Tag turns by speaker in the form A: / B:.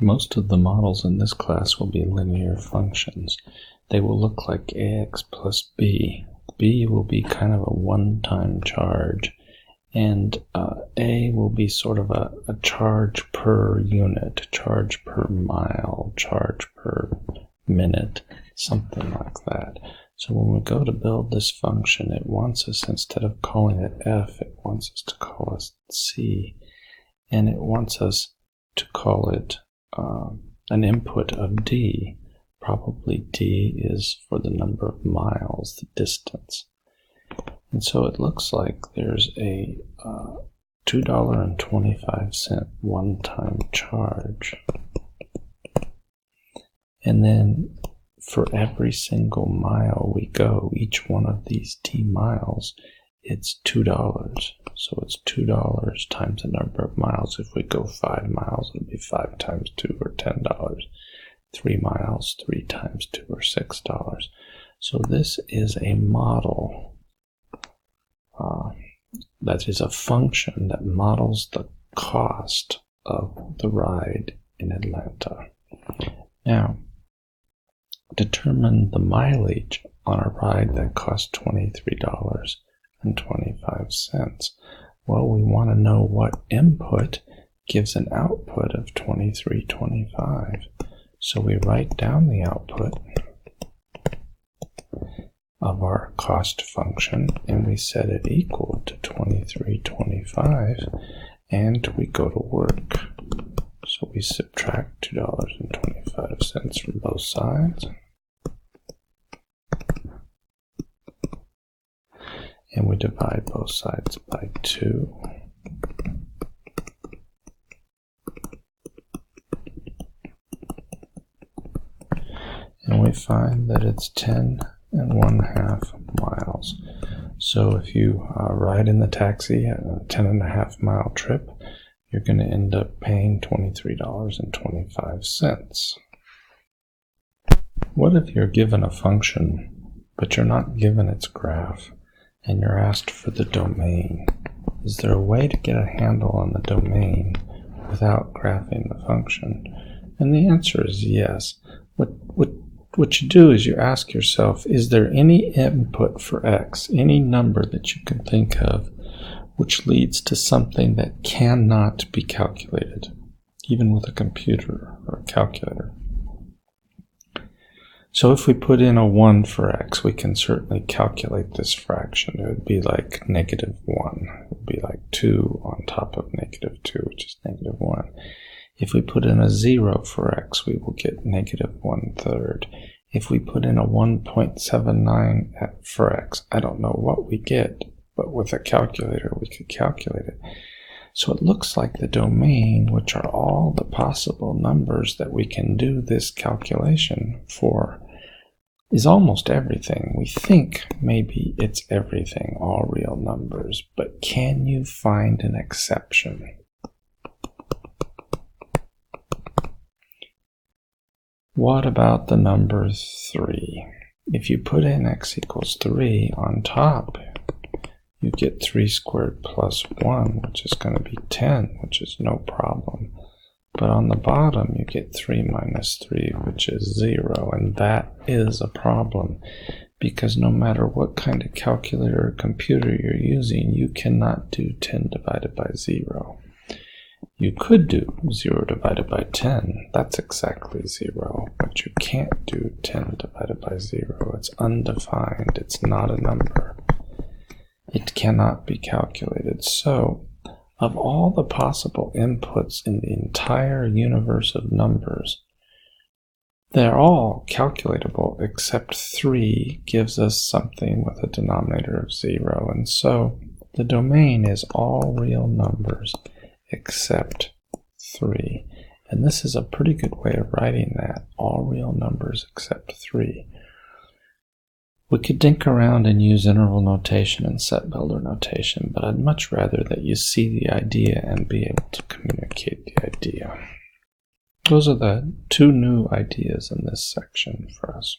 A: Most of the models in this class will be linear functions. They will look like ax plus b. B will be kind of a one-time charge, and a will be sort of a charge per unit, charge per mile, charge per minute, something like that. So when we go to build this function, it wants us, instead of calling it f, it wants us to call it c, and it wants us to call it an input of d. Probably d is for the number of miles, the distance. And so it looks like there's a $2.25 one-time charge. And then for every single mile we go, each one of these d miles, it's $2. So it's $2 times the number of miles. If we go 5 miles, it'll be 5 times 2 or $10. 3 miles, 3 times 2 or $6. So this is a model. That is a function that models the cost of the ride in Atlanta. Now, determine the mileage on a ride that costs $23.25. Well, we want to know what input gives an output of $23.25. So we write down the output of our cost function, and we set it equal to $23.25, and we go to work. So we subtract $2.25 from both sides, and we divide both sides by 2. And we find that it's 10.5 miles. So if you ride in the taxi at a 10.5 mile trip, you're going to end up paying $23.25. What if you're given a function, but you're not given its graph, and you're asked for the domain? Is there a way to get a handle on the domain without graphing the function? And the answer is yes. What you do is you ask yourself, is there any input for x, any number that you can think of, which leads to something that cannot be calculated, even with a computer or a calculator? So if we put in a 1 for x, we can certainly calculate this fraction. It would be like -1. It would be like 2 on top of -2, which is -1. If we put in a 0 for x, we will get -1/3. If we put in a 1.79 for x, I don't know what we get, but with a calculator we could calculate it. So it looks like the domain, which are all the possible numbers that we can do this calculation for, is almost everything. We think maybe it's everything, all real numbers, but can you find an exception? What about the number 3? If you put in x equals 3 on top, you get 3 squared plus 1, which is going to be 10, which is no problem. But on the bottom, you get 3 minus 3, which is 0, and that is a problem, because no matter what kind of calculator or computer you're using, you cannot do 10 divided by 0. You could do 0 divided by 10, that's exactly 0, but you can't do 10 divided by 0. It's undefined, it's not a number. It cannot be calculated. So, of all the possible inputs in the entire universe of numbers, they're all calculatable except 3 gives us something with a denominator of 0, and so the domain is all real numbers except 3. And this is a pretty good way of writing that, all real numbers except 3. We could dink around and use interval notation and set builder notation, but I'd much rather that you see the idea and be able to communicate the idea. Those are the 2 new ideas in this section for us.